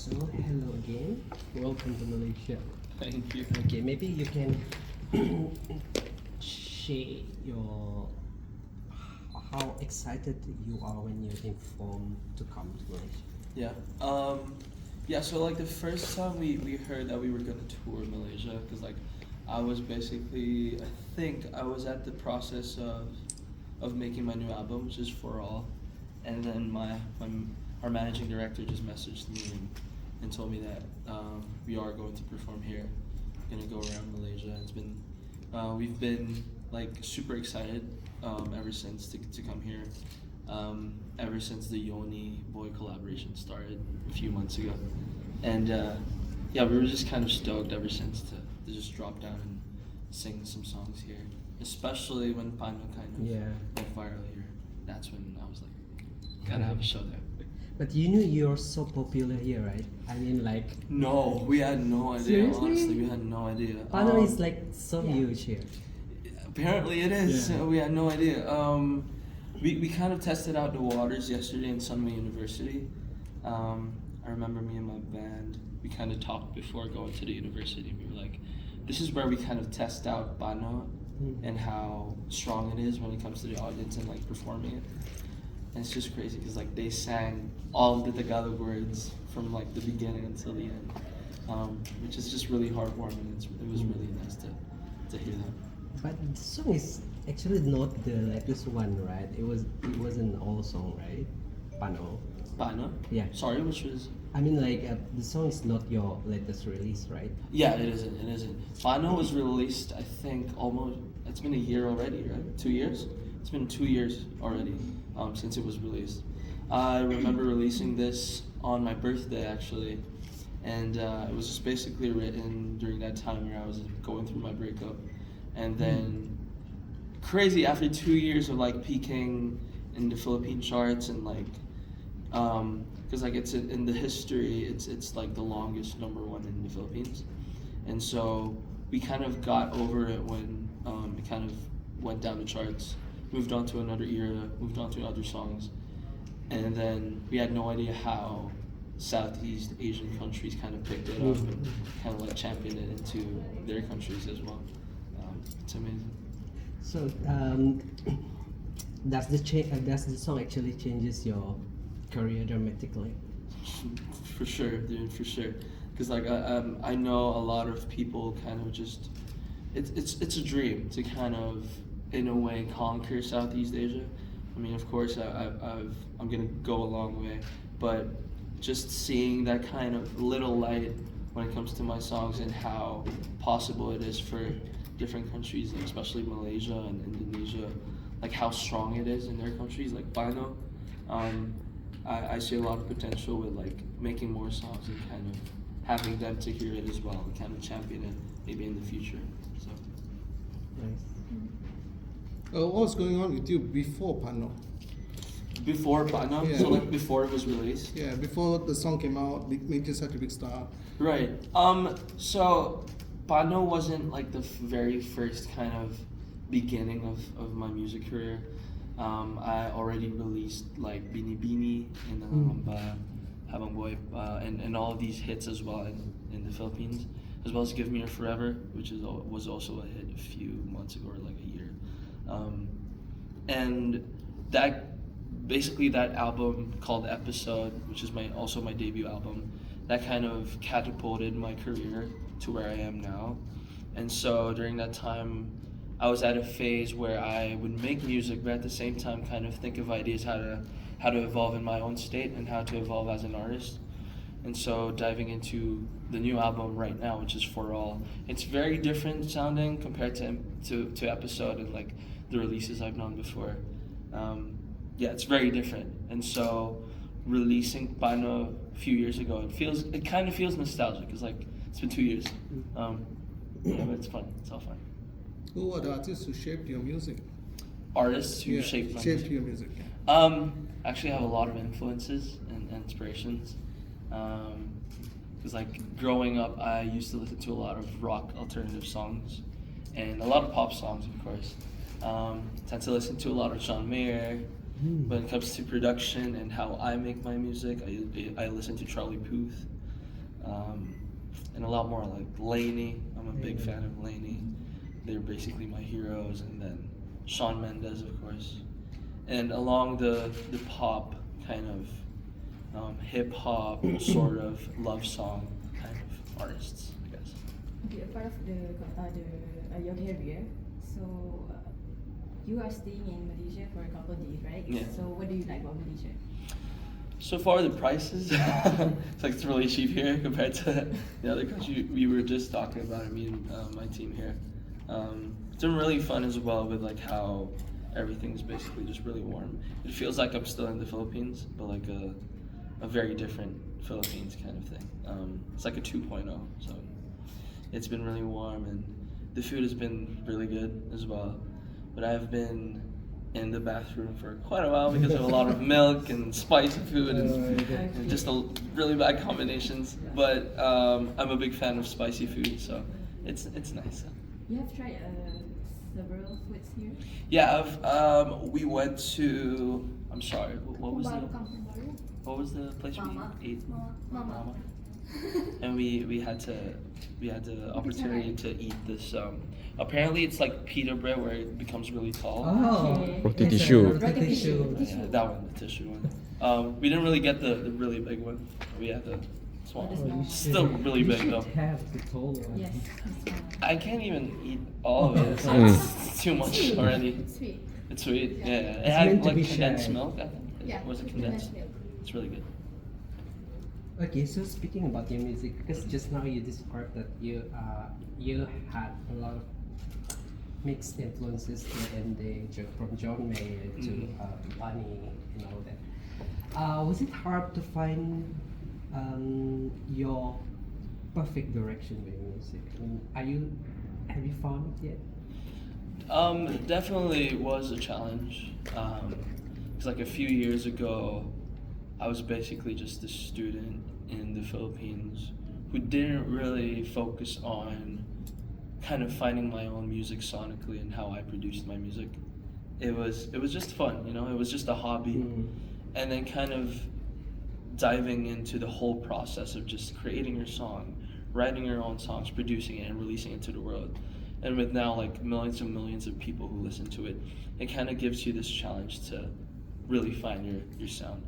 So hello again. Welcome to Malaysia. Thank you. Okay, maybe you can share your how excited you are when you're informed to come to Malaysia. Yeah. So like the first time we heard that we were gonna tour Malaysia, because like I was basically, I think I was at the process of making my new album, which is For All, and then our managing director just messaged me and told me that we are going to perform here, gonna go around Malaysia. It's been we've been like super excited ever since to come here. Ever since the Yoni Boy collaboration started a few months ago, and we were just kind of stoked ever since to just drop down and sing some songs here, especially when Pano kind of went viral here. That's when I was like, gotta have a show there. But you knew you're so popular here, right? I mean, like. No, we had no idea. Seriously? Honestly, we had no idea. Pano is like so huge here. Apparently it is. Yeah. We had no idea. We kind of tested out the waters yesterday in Sunway University. I remember me and my band, we kind of talked before going to the university. We were like, this is where we kind of test out Pano and how strong it is when it comes to the audience and like performing it. And it's just crazy because like they sang all of the Tagalog words from like the beginning until the end, which is just really heartwarming. It was really nice to hear that. But the song is actually not the latest one, right? It was an old song, right? Pano. Pano? Yeah. Sorry, which was? I mean, like the song is not your latest release, right? Yeah, it isn't. It isn't. Pano was released, I think, almost. It's been a year already, right? 2 years. It's been 2 years already since it was released. I remember releasing this on my birthday, actually, and it was just basically written during that time where I was going through my breakup, and then crazy after 2 years of like peaking in the Philippine charts and like because like it's in the history, it's like the longest #1 in the Philippines, and so we kind of got over it when it kind of went down the charts, moved on to another era, moved on to other songs, and then we had no idea how Southeast Asian countries kind of picked it up and kind of like championed it into their countries as well. It's amazing. So does the song actually changes your career dramatically? For sure, dude, for sure. Because like I know a lot of people kind of just it's a dream to kind of in a way conquer Southeast Asia. I mean, of course, I'm gonna go a long way, but just seeing that kind of little light when it comes to my songs and how possible it is for different countries, especially Malaysia and Indonesia, like how strong it is in their countries, like Pano. I see a lot of potential with like making more songs and kind of having them to hear it as well and kind of champion it maybe in the future. So. Nice. What was going on with you before Pano? Before Pano, Yeah. so like before it was released. Yeah, before the song came out, made you such a big star. Right. So Pano wasn't like the very first kind of beginning of my music career. I already released like Bini Bini and Habang Boy and all of these hits as well in the Philippines, as well as Give Me a Forever, which was also a hit a few months ago or like a year. And that album called Episode, which is also my debut album, that kind of catapulted my career to where I am now. And so during that time, I was at a phase where I would make music, but at the same time kind of think of ideas how to evolve in my own state and how to evolve as an artist. And so diving into the new album right now, which is For All, it's very different sounding compared to Episode and like the releases I've known before. It's very different. And so releasing Pano a few years ago, it kind of feels nostalgic. It's like it's been 2 years. But it's fun. It's all fun. Who were the artists who shaped your music? Artists who shaped my music. your music. Actually, I have a lot of influences and inspirations. Because like growing up, I used to listen to a lot of rock alternative songs and a lot of pop songs, of course. Tend to listen to a lot of John Mayer. When it comes to production and how I make my music, I listen to Charlie Puth. and a lot more like Lainey. I'm a big fan of Lainey. They're basically my heroes, and then Shawn Mendes, of course, and along the pop kind of hip hop sort of love song kind of artists, I guess. Okay, a part of your career, so you are staying in Malaysia for a couple of days, right? Yeah. So what do you like about Malaysia? So far, the prices, it's really cheap here compared to the other country we were just talking about. I mean, my team here. It's been really fun as well with like how everything's basically just really warm. It feels like I'm still in the Philippines, but like a very different Philippines kind of thing. It's like a 2.0, so it's been really warm, and the food has been really good as well. But I've been in the bathroom for quite a while because of a lot of milk and spicy food and just really bad combinations. But I'm a big fan of spicy food, so it's nice. You have tried several foods here. Yeah, we went to. I'm sorry. What was the place Mama. we ate? Mama. And we had the opportunity to eat this. Apparently, it's like pita bread where it becomes really tall. Okay. Roti Yes, tissue. Roti tissue. Yeah, that one, the tissue one. We didn't really get the really big one. We had the small Oh, the one. small. Still really big though. Have the tall one. Yes, this one. I can't even eat all of it. So it's too much already. Sweet. It's sweet. Yeah. It It's had meant to like be condensed shared. milk. I think. Yeah. Was it condensed? milk. It's really good. Okay, so speaking about your music, because just now you described that you had a lot of mixed influences here and there, from John Mayer to Bunny and all that. Was it hard to find your perfect direction with music? I mean, have you found it yet? Definitely was a challenge. Because like a few years ago, I was basically just a student in the Philippines who didn't really focus on kind of finding my own music sonically and how I produced my music. It was just fun, you know. It was just a hobby, and then kind of diving into the whole process of just creating your song, writing your own songs, producing it, and releasing it to the world. And with now like millions and millions of people who listen to it, it kind of gives you this challenge to really find your sound.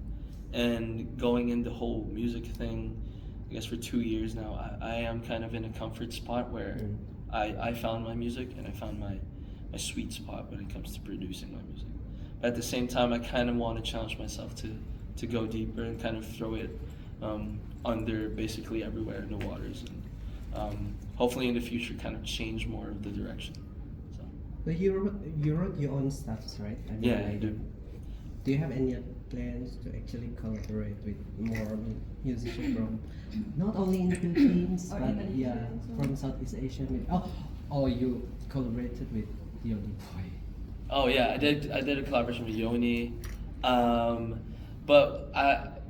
And going in the whole music thing, I guess for 2 years now, I am kind of in a comfort spot where I found my music and I found my sweet spot when it comes to producing my music. But at the same time, I kind of want to challenge myself to go deeper and kind of throw it under basically everywhere in the waters, and hopefully in the future kind of change more of the direction. So. But you wrote your own stuffs, right? I mean, Yeah, I do. Do you have any plans to actually collaborate with more musicians from not only in the Philippines Or but Indonesia also? from Southeast Asia? Oh, you collaborated with Yoni Boy. Oh yeah, I did a collaboration with Yoni, but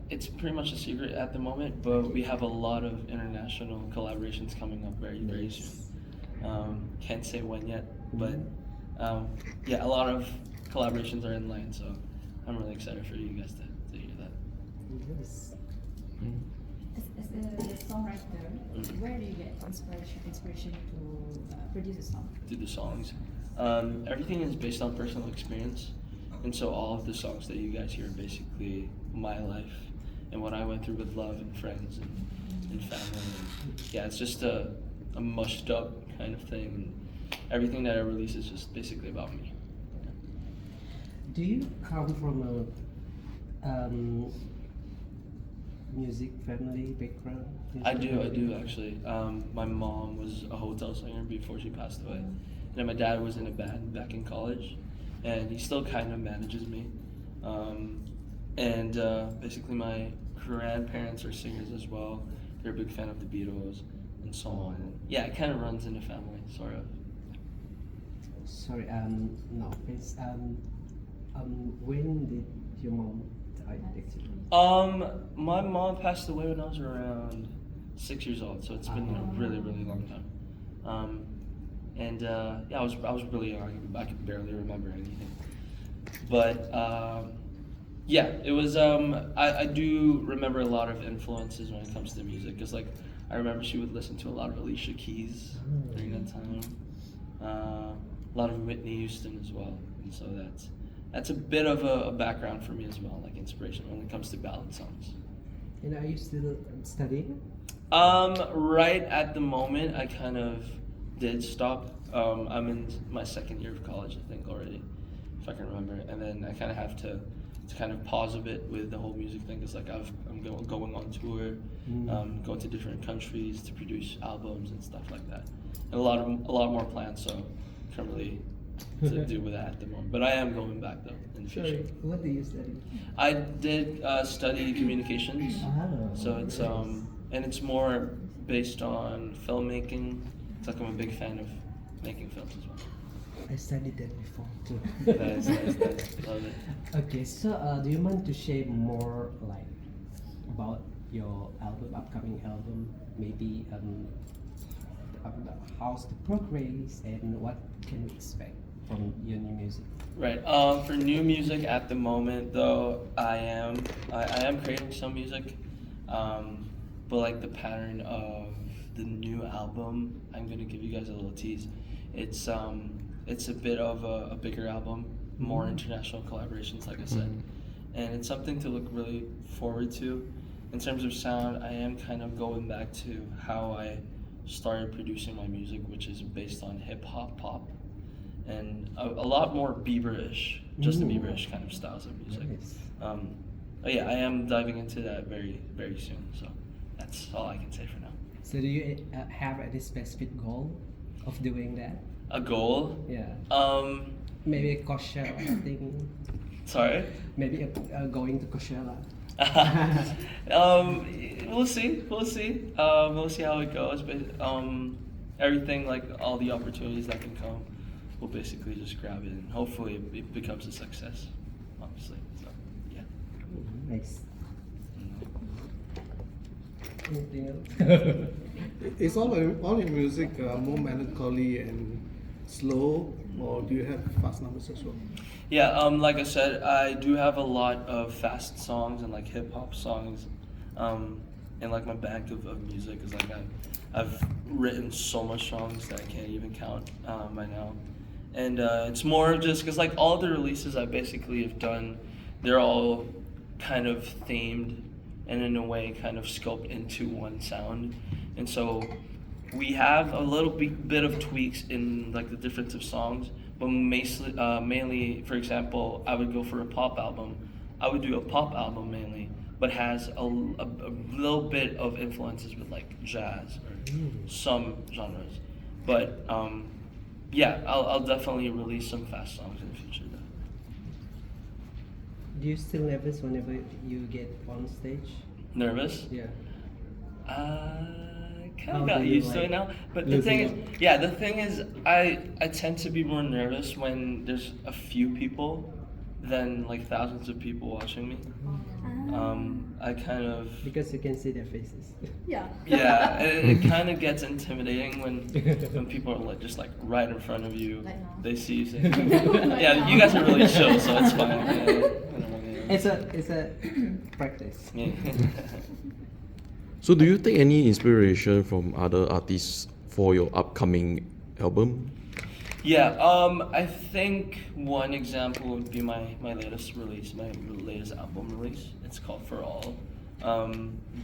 it's pretty much a secret at the moment. But we have a lot of international collaborations coming up very soon. Can't say when yet, but yeah, a lot of collaborations are in line. So I'm really excited for you guys to hear that. Yes. As a songwriter, where do you get inspiration to produce a song? Do the songs. Everything is based on personal experience, and so all of the songs that you guys hear are basically my life and what I went through with love and friends and family. And yeah, it's just a mushed up kind of thing. Everything that I release is just basically about me. Do you come from a music family background? I do actually. My mom was a hotel singer before she passed away. And then my dad was in a band back in college, and he still kind of manages me. And basically my grandparents are singers as well. They're a big fan of the Beatles and so on. And yeah, it kind of runs in the family, sort of. Sorry, no, please. When did your mom die actually? My mom passed away when I was around 6 years old, so it's been a really long time. And yeah, I was really young. I could barely remember anything. But Yeah, it was. I do remember a lot of influences when it comes to music, because like I remember she would listen to a lot of Alicia Keys during that time, a lot of Whitney Houston as well, and so that's a bit of a background for me as well, like inspiration when it comes to ballad songs. And are you still studying? Right at the moment, I kind of did stop. I'm in my second year of college, I think already, if I can remember, and then I kind of have to kind of pause a bit with the whole music thing, because like I'm going on tour, going to different countries to produce albums and stuff like that, and a lot more plans. So can't really to do with that at the moment. But I am going back though in the future. Sorry, what do you study? I did study communications, so it's and it's more based on filmmaking. It's like I'm a big fan of making films as well. I studied that before too. Nice. Love it. Okay, so do you mind to share more like about your upcoming album? Maybe about how's the progress and what can we expect from your new music? Right. For new music at the moment, though, I am creating some music, but like the pattern of the new album, I'm gonna give you guys a little tease. It's a bit of a bigger album, more international collaborations, like I said, and it's something to look really forward to. In terms of sound, I am kind of going back to how I started producing my music, which is based on hip hop, pop, and a lot more Bieber-ish, Justin Bieber-ish kind of styles of music. Nice. But yeah, I am diving into that very, very soon. So that's all I can say for now. So do you have any specific goal of doing that? A goal? Yeah. Maybe Maybe a Coachella thing. sorry. Maybe going to Coachella. We'll see. We'll see how it goes. But everything, like all the opportunities that can come, we'll basically just grab it, and hopefully it becomes a success. Obviously, so yeah. Nice. Anything else? Is all your music more melancholy and slow, or do you have fast numbers as well? Yeah, like I said, I do have a lot of fast songs and like hip hop songs, in like my bank of music. Is like I've written so much songs that I can't even count by now, and it's more of just because like all the releases I basically have done, they're all kind of themed and in a way kind of scoped into one sound, and so we have a little bit of tweaks in like the difference of songs, but mainly, for example, I would go for a pop album. I would do a pop album mainly, but has a little bit of influences with like jazz or some genres. But yeah, I'll definitely release some fast songs in the future though. Do you still nervous whenever you get on stage? Nervous? Yeah. Kind How of got do you used to like it now. But the losing thing is, yeah, the thing is, I tend to be more nervous when there's a few people than like thousands of people watching me. I kind of Because you can see their faces. Yeah. yeah, it kind of gets intimidating when people are like just like right in front of you. Like now. They see you saying, yeah, you guys are really chill, so it's fine. Yeah. It's a practice. Yeah. So, do you take any inspiration from other artists for your upcoming album? Yeah, I think one example would be my latest release, my latest album release. It's called For All.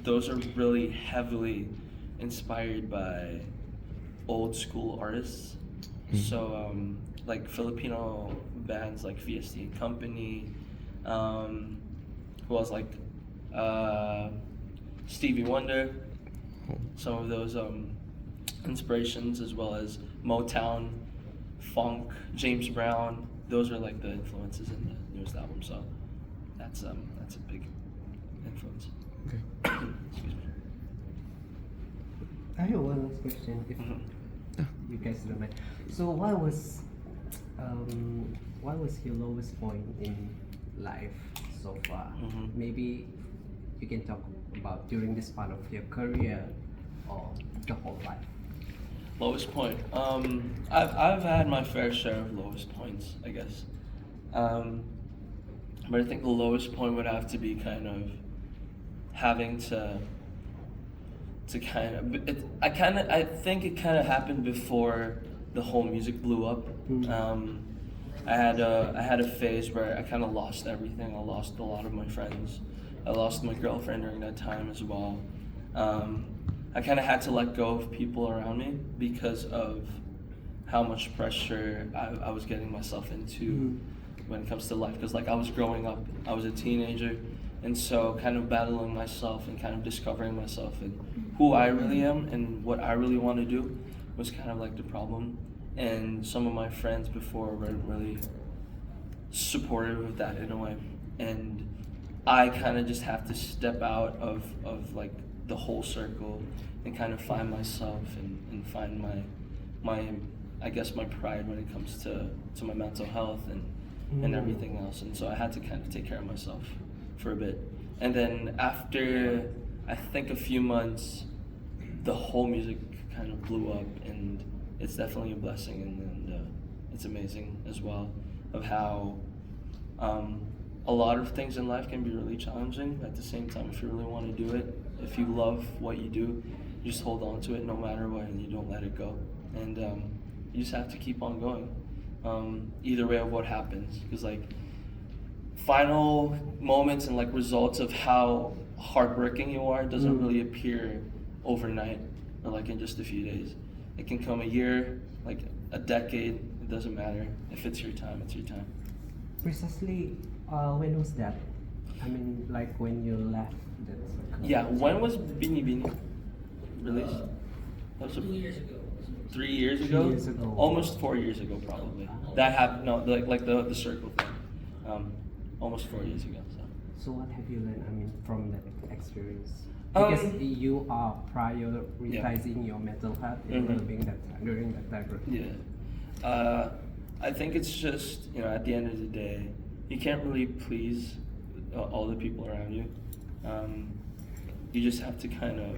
Those are really heavily inspired by old school artists. So, like Filipino bands like Fiesta and Company, who else like Stevie Wonder, some of those inspirations, as well as Motown, funk, James Brown. Those are like the influences in the newest album. So that's a big influence. Okay. Excuse me. I have one last question, if you guys don't mind. So, what was your lowest point in life so far? Maybe you can talk about during this part of your career or the whole life. Lowest point. I've had my fair share of lowest points, I guess. But I think the lowest point would have to be kind of having to kind of I think it kind of happened before the whole music blew up. I had a phase where I kind of lost everything. I lost a lot of my friends. I lost my girlfriend during that time as well. I kind of had to let go of people around me because of how much pressure I was getting myself into when it comes to life. Because like I was growing up, I was a teenager, and so kind of battling myself and kind of discovering myself and who I really am and what I really want to do was kind of like the problem. And some of my friends before weren't really supportive of that in a way. And I kind of just have to step out of like the whole circle and kind of find myself and find my I guess my pride when it comes to my mental health and everything else. And so I had to kind of take care of myself for a bit. And then after I think a few months, the whole music kind of blew up, and it's definitely a blessing, and it's amazing as well of how a lot of things in life can be really challenging. At the same time, if you really want to do it, if you love what you do, you just hold on to it no matter what, and you don't let it go. And you just have to keep on going, either way of what happens. Because like final moments and like results of how hardworking you are doesn't really appear overnight or like in just a few days. It can come a year, like a decade. It doesn't matter. If it's your time, it's your time. Precisely, when was that? I mean, like when you left that circle? Yeah, when was Bini Bini released? That was 2 years ago. 3 years ago? 3 years ago. Almost 4 years ago, probably. That happened. No, like the circle thing. Almost 4 years ago. So what have you learned? I mean, from that experience? Um, Because you are prioritizing your mental health and well-being that during that time. Yeah. I think it's just, at the end of the day, you can't really please all the people around you. You just have to kind of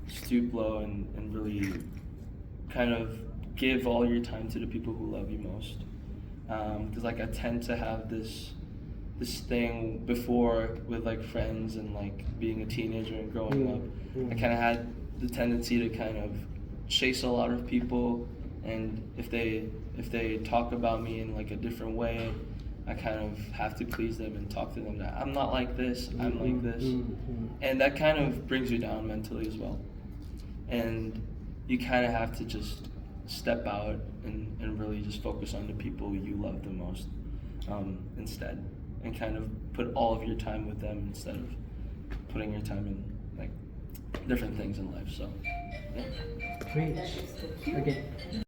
stoop low and really kind of give all your time to the people who love you most. Because like I tend to have this thing before with like friends and like being a teenager and growing up. I kind of had the tendency to kind of chase a lot of people, and if they talk about me in like a different way, I kind of have to please them and talk to them that I'm not like this, I'm like this. And that kind of brings you down mentally as well. And you kind of have to just step out and really just focus on the people you love the most instead, and kind of put all of your time with them instead of putting your time in like different things in life. So yeah. Great. Okay.